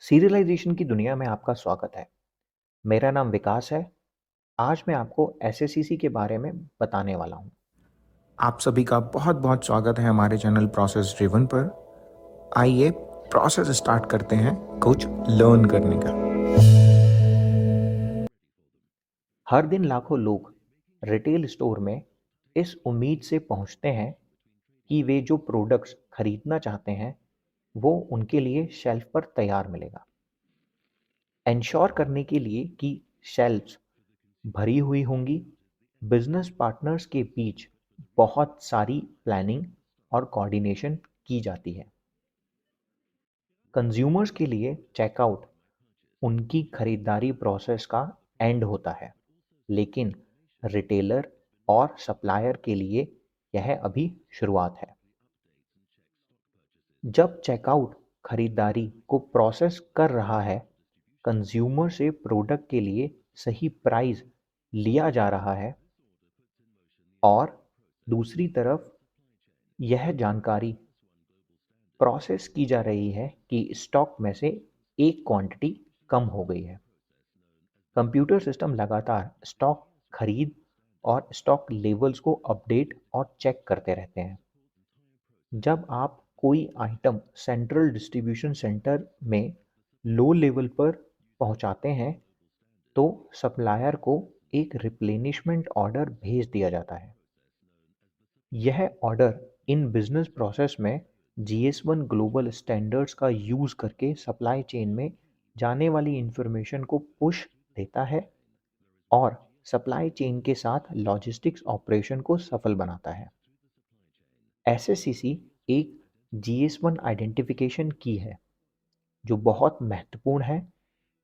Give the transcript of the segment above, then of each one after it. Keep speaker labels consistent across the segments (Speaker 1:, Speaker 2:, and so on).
Speaker 1: Serialisation की दुनिया में आपका स्वागत है। मेरा नाम विकास है। आज मैं आपको एसएससीसी के बारे में बताने वाला हूँ।
Speaker 2: आप सभी का बहुत बहुत स्वागत है हमारे चैनल प्रोसेस ड्रिवन पर। आइए प्रोसेस स्टार्ट करते हैं कुछ लर्न करने का।
Speaker 1: हर दिन लाखों लोग रिटेल स्टोर में इस उम्मीद से पहुँचते हैं कि वे जो प्रोडक्ट्स खरीदना चाहते हैं वो उनके लिए शेल्फ पर तैयार मिलेगा। इंश्योर करने के लिए कि शेल्फ्स भरी हुई होंगी, बिजनेस पार्टनर्स के बीच बहुत सारी प्लानिंग और कोऑर्डिनेशन की जाती है। कंज्यूमर्स के लिए चेकआउट उनकी खरीदारी प्रोसेस का एंड होता है, लेकिन रिटेलर और सप्लायर के लिए यह अभी शुरुआत है। जब चेकआउट खरीदारी को प्रोसेस कर रहा है, कंज्यूमर से प्रोडक्ट के लिए सही प्राइस लिया जा रहा है और दूसरी तरफ यह जानकारी प्रोसेस की जा रही है कि स्टॉक में से एक क्वांटिटी कम हो गई है। कंप्यूटर सिस्टम लगातार स्टॉक खरीद और स्टॉक लेवल्स को अपडेट और चेक करते रहते हैं। जब आप कोई आइटम सेंट्रल डिस्ट्रीब्यूशन सेंटर में लो लेवल पर पहुंचाते हैं, तो सप्लायर को एक रिप्लेनिशमेंट ऑर्डर भेज दिया जाता है। यह ऑर्डर इन बिजनेस प्रोसेस में GS1 ग्लोबल स्टैंडर्ड्स का यूज़ करके सप्लाई चेन में जाने वाली इंफॉर्मेशन को पुश देता है और सप्लाई चेन के साथ लॉजिस्टिक्स ऑपरेशन को सफल बनाता है। एसएससीसी एक GS1 आइडेंटिफिकेशन की है जो बहुत महत्वपूर्ण है।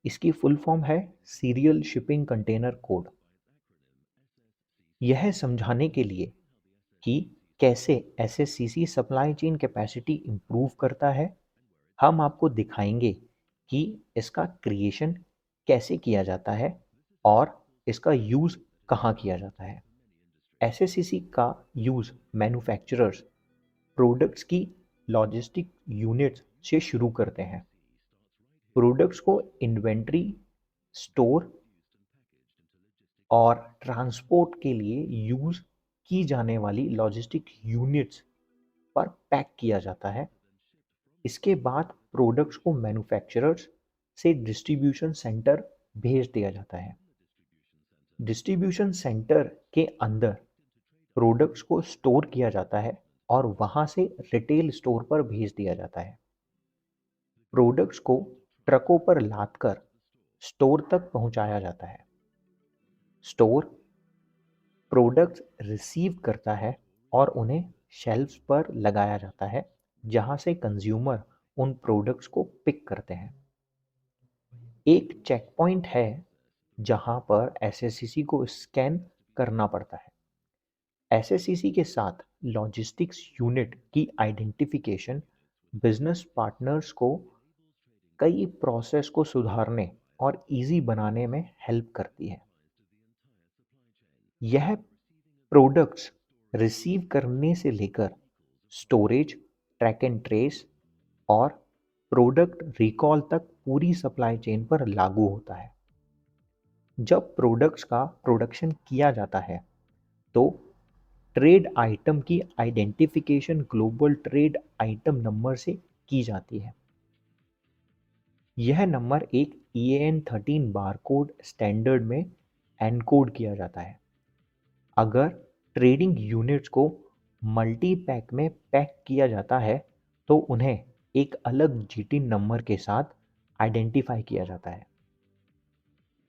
Speaker 1: इसकी फुल फॉर्म है सीरियल शिपिंग कंटेनर कोड। यह समझाने के लिए कि कैसे एसएससीसी सप्लाई चेन कैपेसिटी इंप्रूव करता है, हम आपको दिखाएंगे कि इसका क्रिएशन कैसे किया जाता है और इसका यूज़ कहाँ किया जाता है। एसएससीसी का यूज़ मैन्युफैक्चरर्स प्रोडक्ट्स की लॉजिस्टिक यूनिट्स से शुरू करते हैं। प्रोडक्ट्स को इन्वेंट्री, स्टोर और ट्रांसपोर्ट के लिए यूज़ की जाने वाली लॉजिस्टिक यूनिट्स पर पैक किया जाता है। इसके बाद प्रोडक्ट्स को मैन्युफैक्चरर्स से डिस्ट्रीब्यूशन सेंटर भेज दिया जाता है। डिस्ट्रीब्यूशन सेंटर के अंदर प्रोडक्ट्स को स्टोर किया जाता है और वहां से रिटेल स्टोर पर भेज दिया जाता है। प्रोडक्ट्स को ट्रकों पर लादकर स्टोर तक पहुंचाया जाता है। स्टोर प्रोडक्ट्स रिसीव करता है और उन्हें शेल्फ्स पर लगाया जाता है, जहां से कंज्यूमर उन प्रोडक्ट्स को पिक करते हैं। एक चेक पॉइंट है जहां पर एसएससीसी को स्कैन करना पड़ता है। एसएससीसी के साथ लॉजिस्टिक्स यूनिट की आइडेंटिफिकेशन बिजनेस पार्टनर्स को कई प्रोसेस को सुधारने और इजी बनाने में हेल्प करती है। यह प्रोडक्ट्स रिसीव करने से लेकर स्टोरेज, ट्रैक एंड ट्रेस और प्रोडक्ट रिकॉल तक पूरी सप्लाई चेन पर लागू होता है। जब प्रोडक्ट्स का प्रोडक्शन किया जाता है, तो ट्रेड आइटम की identification global trade item number से की जाती है। यह नंबर एक EAN13 बारकोड स्टैंडर्ड में एनकोड किया जाता है। अगर ट्रेडिंग यूनिट्स को मल्टी पैक में पैक किया जाता है, तो उन्हें एक अलग GT नंबर के साथ आइडेंटिफाई किया जाता है।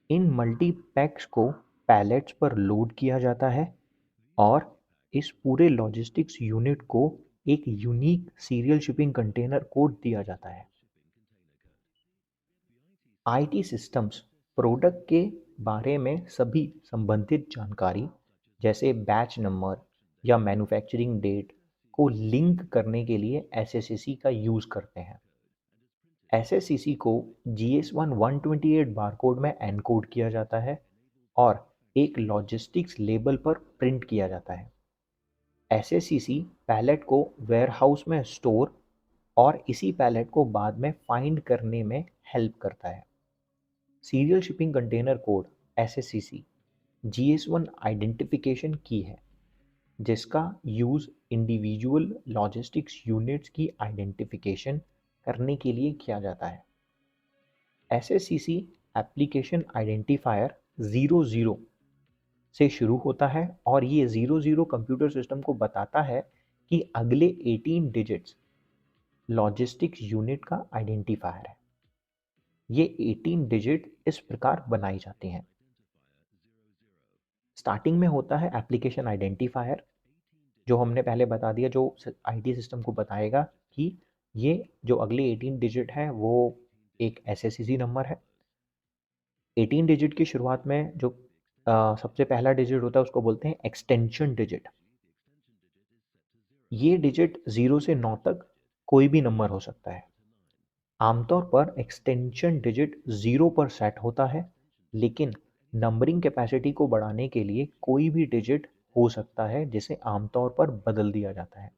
Speaker 1: इन मल्टी पैक्स को पैलेट्स पर लोड किया जाता है और इस पूरे लॉजिस्टिक्स यूनिट को एक unique serial shipping container code दिया जाता है। IT सिस्टम्स प्रोडक्ट के बारे में सभी संबंधित जानकारी जैसे बैच नंबर या मैन्युफैक्चरिंग डेट को लिंक करने के लिए एसएससीसी का यूज़ करते हैं। एसएससीसी को GS1 128 बारकोड में एनकोड किया जाता है और एक लॉजिस्टिक्स लेबल पर प्रिंट किया जाता है। एसएससीसी पैलेट को वेयरहाउस में स्टोर और इसी पैलेट को बाद में फाइंड करने में हेल्प करता है। Serial shipping container code SSCC GS1 identification की है, जिसका यूज़ इंडिविजुअल लॉजिस्टिक्स यूनिट्स की आइडेंटिफिकेशन करने के लिए किया जाता है। SSCC एप्लीकेशन आइडेंटिफायर 00 से शुरू होता है और ये 00 कंप्यूटर सिस्टम को बताता है कि अगले 18 डिजिट्स लॉजिस्टिक्स यूनिट का आइडेंटिफायर है। ये 18 डिजिट इस प्रकार बनाई जाती हैं। स्टार्टिंग में होता है एप्लीकेशन आइडेंटिफायर, जो हमने पहले बता दिया, जो आईटी सिस्टम को बताएगा कि ये जो अगले 18 डिजिट है वो एक SSCC नंबर है। 18 डिजिट की शुरुआत में जो सबसे पहला डिजिट होता है उसको बोलते हैं एक्सटेंशन डिजिट। ये डिजिट 0 से 9 तक कोई भी नंबर हो सकता है। आमतौर पर एक्सटेंशन डिजिट 0 पर सेट होता है, लेकिन नंबरिंग कैपेसिटी को बढ़ाने के लिए कोई भी डिजिट हो सकता है, जिसे आमतौर पर बदल दिया जाता है।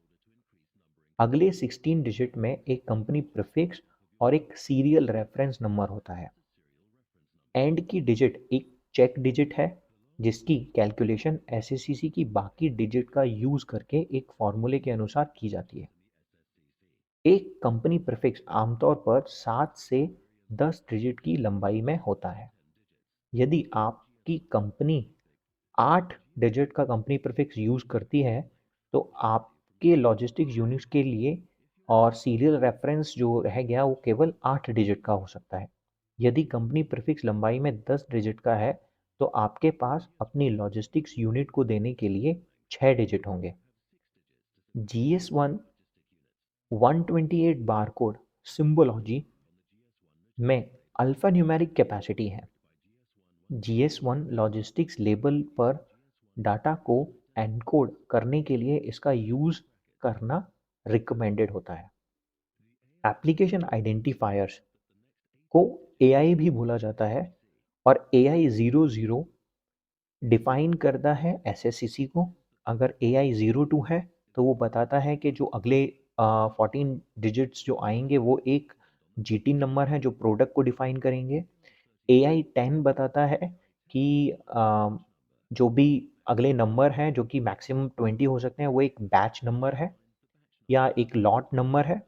Speaker 1: अगले 16 डिजिट में एक कंपनी प्रीफिक्स और एक सीरियल रेफरेंस नंबर होता है। एंड की डिजिट एक चेक डिजिट है, जिसकी कैलकुलेशन SSCC की बाकी डिजिट का यूज करके एक फॉर्मूले के अनुसार की जाती है। एक कंपनी प्रीफिक्स आमतौर पर 7 से 10 डिजिट की लंबाई में होता है। यदि आपकी कंपनी 8 डिजिट का कंपनी प्रीफिक्स यूज करती है, तो आपके लॉजिस्टिक्स यूनिट्स के लिए और सीरियल रेफरेंस जो रह गया वो केवल 8 डिजिट का हो सकता है। यदि कंपनी प्रीफिक्स लंबाई में 10 डिजिट का है, तो आपके पास अपनी लॉजिस्टिक्स यूनिट को देने के लिए 6 डिजिट होंगे। GS1 128 बारकोड सिंबोलॉजी में अल्फा न्यूमेरिक कैपेसिटी है। GS1 लॉजिस्टिक्स लेबल पर डाटा को एनकोड करने के लिए इसका यूज करना रिकमेंडेड होता है। एप्लीकेशन आइडेंटिफायर्स को AI भी बोला जाता है और AI 00 डिफाइन करता है SSCC को। अगर AI 02 है तो वो बताता है कि जो अगले 14 डिजिट्स जो आएंगे वो एक GT नंबर है जो प्रोडक्ट को डिफाइन करेंगे। AI 10 बताता है कि जो भी अगले नंबर हैं जो कि मैक्सिमम 20 हो सकते हैं, वो एक बैच नंबर है या एक लॉट नंबर है।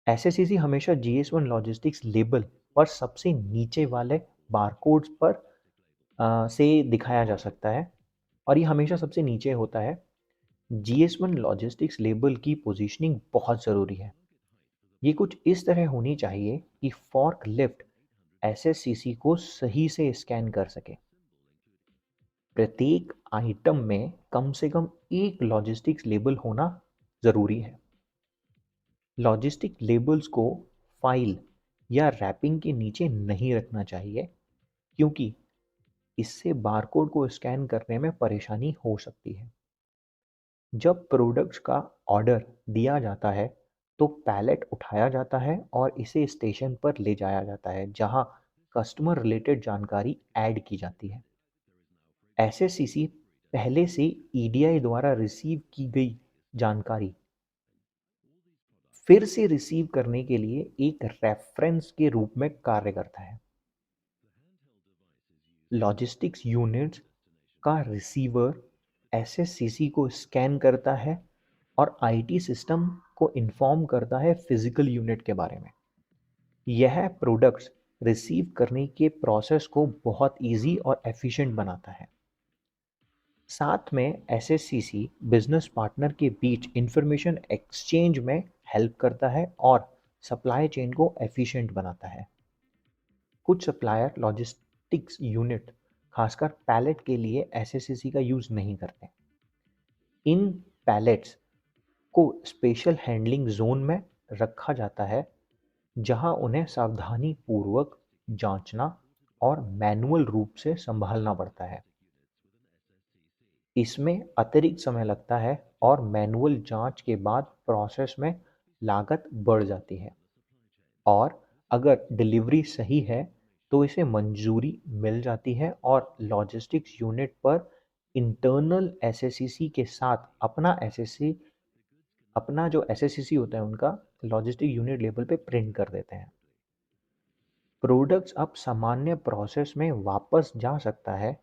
Speaker 1: SSCC हमेशा GS1 लॉजिस्टिक्स लेबल पर सबसे नीचे वाले बारकोड्स पर से दिखाया जा सकता है और ये हमेशा सबसे नीचे होता है। GS1 लॉजिस्टिक्स लेबल की पोजीशनिंग बहुत ज़रूरी है। ये कुछ इस तरह होनी चाहिए कि फॉर्क लिफ्ट SSCC को सही से स्कैन कर सके। प्रत्येक आइटम में कम से कम एक लॉजिस्टिक्स लेबल होना ज़रूरी है। लॉजिस्टिक लेबल्स को फाइल या रैपिंग के नीचे नहीं रखना चाहिए, क्योंकि इससे बारकोड को स्कैन करने में परेशानी हो सकती है। जब प्रोडक्ट्स का ऑर्डर दिया जाता है तो पैलेट उठाया जाता है और इसे स्टेशन पर ले जाया जाता है, जहां कस्टमर रिलेटेड जानकारी ऐड की जाती है। SSCC पहले से EDI द्वारा रिसीव की गई जानकारी फिर से रिसीव करने के लिए एक रेफरेंस के रूप में कार्य करता है। लॉजिस्टिक्स यूनिट्स का रिसीवर SSCC को स्कैन करता है और IT सिस्टम को इन्फॉर्म करता है फिजिकल यूनिट के बारे में। यह प्रोडक्ट्स रिसीव करने के प्रोसेस को बहुत इजी और एफिशिएंट बनाता है। साथ में SSCC बिजनेस पार्टनर के बीच इंफॉर्मेशन एक्सचेंज में हेल्प करता है और सप्लाई चेन को एफिशिएंट बनाता है। कुछ सप्लायर लॉजिस्टिक्स यूनिट खासकर पैलेट के लिए SSCC का यूज नहीं करते। इन पैलेट्स को स्पेशल हैंडलिंग जोन में रखा जाता है, जहां उन्हें सावधानी पूर्वक जांचना और मैनुअल रूप से संभालना पड़ता है। इसमें अतिरिक्त समय लगता है और मैनुअल जांच के बाद प्रोसेस में लागत बढ़ जाती है, और अगर डिलीवरी सही है तो इसे मंजूरी मिल जाती है और लॉजिस्टिक्स यूनिट पर इंटरनल SSCC के साथ अपना जो SSCC होता है उनका लॉजिस्टिक यूनिट लेवल पे प्रिंट कर देते हैं। प्रोडक्ट्स अब सामान्य प्रोसेस में वापस जा सकता है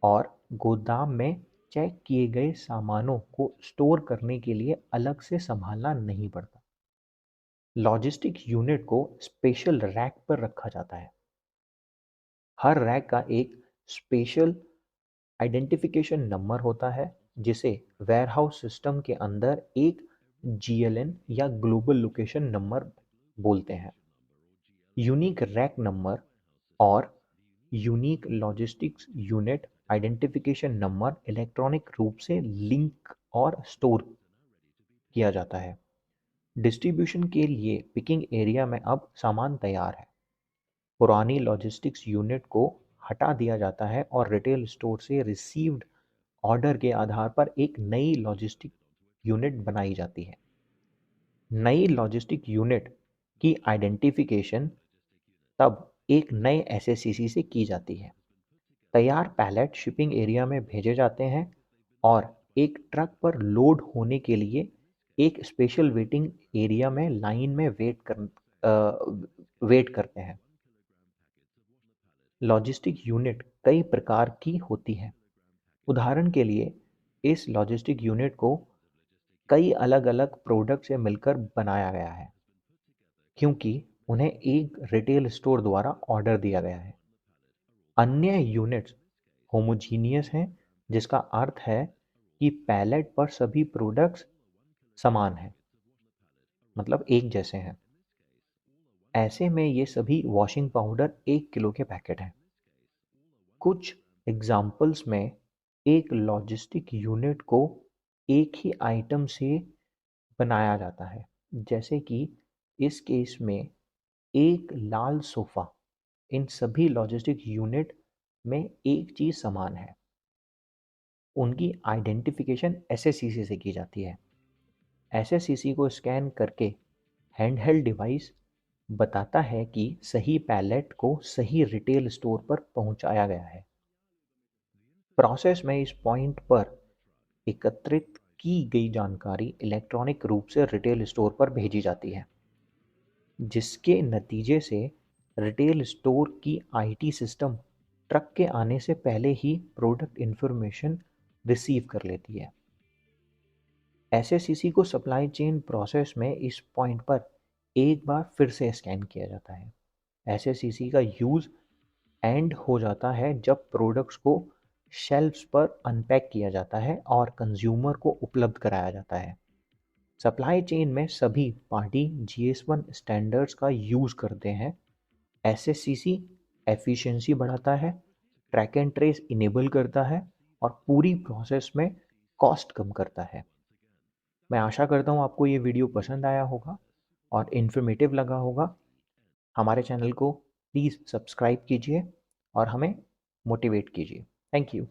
Speaker 1: और गोदाम में चेक किए गए सामानों को स्टोर करने के लिए अलग से संभालना नहीं पड़ता। लॉजिस्टिक यूनिट को स्पेशल रैक पर रखा जाता है। हर रैक का एक स्पेशल आइडेंटिफिकेशन नंबर होता है जिसे वेयरहाउस सिस्टम के अंदर एक GLN या ग्लोबल लोकेशन नंबर बोलते हैं। यूनिक रैक नंबर और unique logistics unit identification number electronic रूप से लिंक और स्टोर किया जाता है। डिस्ट्रीब्यूशन के लिए पिकिंग एरिया में अब सामान तैयार है। पुरानी लॉजिस्टिक्स यूनिट को हटा दिया जाता है और रिटेल स्टोर से रिसीव्ड ऑर्डर के आधार पर एक नई लॉजिस्टिक यूनिट बनाई जाती है। नई लॉजिस्टिक यूनिट की आइडेंटिफिकेशन तब एक नए SACC से की जाती है। तैयार पैलेट शिपिंग एरिया में भेजे जाते हैं और एक ट्रक पर लोड होने के लिए एक स्पेशल वेटिंग एरिया में लाइन में वेट करते हैं। लॉजिस्टिक यूनिट कई प्रकार की होती है। उदाहरण के लिए इस लॉजिस्टिक यूनिट को कई अलग-अलग प्रोडक्ट से मिलकर बनाया गया है क्योंकि उन्हें एक रिटेल स्टोर द्वारा ऑर्डर दिया गया है। अन्य यूनिट्स होमोजीनियस हैं, जिसका अर्थ है कि पैलेट पर सभी प्रोडक्ट्स समान हैं, मतलब एक जैसे हैं। ऐसे में ये सभी वॉशिंग पाउडर 1 किलो के पैकेट हैं। कुछ एग्जाम्पल्स में एक लॉजिस्टिक यूनिट को एक ही आइटम से बनाया जाता है, जैसे कि इस केस में एक लाल सोफा। इन सभी लॉजिस्टिक यूनिट में एक चीज़ समान है। उनकी आइडेंटिफिकेशन SACC से की जाती है। SACC को स्कैन करके हैंडहेल्ड डिवाइस बताता है कि सही पैलेट को सही रिटेल स्टोर पर पहुंचाया गया है। प्रोसेस में इस पॉइंट पर एकत्रित की गई जानकारी इलेक्ट्रॉनिक रूप से रिटेल स्टोर पर भेजी जाती है, जिसके नतीजे से रिटेल स्टोर की IT सिस्टम ट्रक के आने से पहले ही प्रोडक्ट इन्फॉर्मेशन रिसीव कर लेती है। SACC को सप्लाई चेन प्रोसेस में इस पॉइंट पर एक बार फिर से स्कैन किया जाता है। SACC का यूज़ एंड हो जाता है जब प्रोडक्ट्स को शेल्फ्स पर अनपैक किया जाता है और कंज्यूमर को उपलब्ध कराया जाता है। सप्लाई चेन में सभी पार्टी GS1 स्टैंडर्ड्स का यूज़ करते हैं। SACC एफिशिएंसी बढ़ाता है, ट्रैक एंड ट्रेस इनेबल करता है और पूरी प्रोसेस में कॉस्ट कम करता है। मैं आशा करता हूँ आपको ये वीडियो पसंद आया होगा और इन्फॉर्मेटिव लगा होगा। हमारे चैनल को प्लीज़ सब्सक्राइब कीजिए और हमें मोटिवेट कीजिए। Thank you.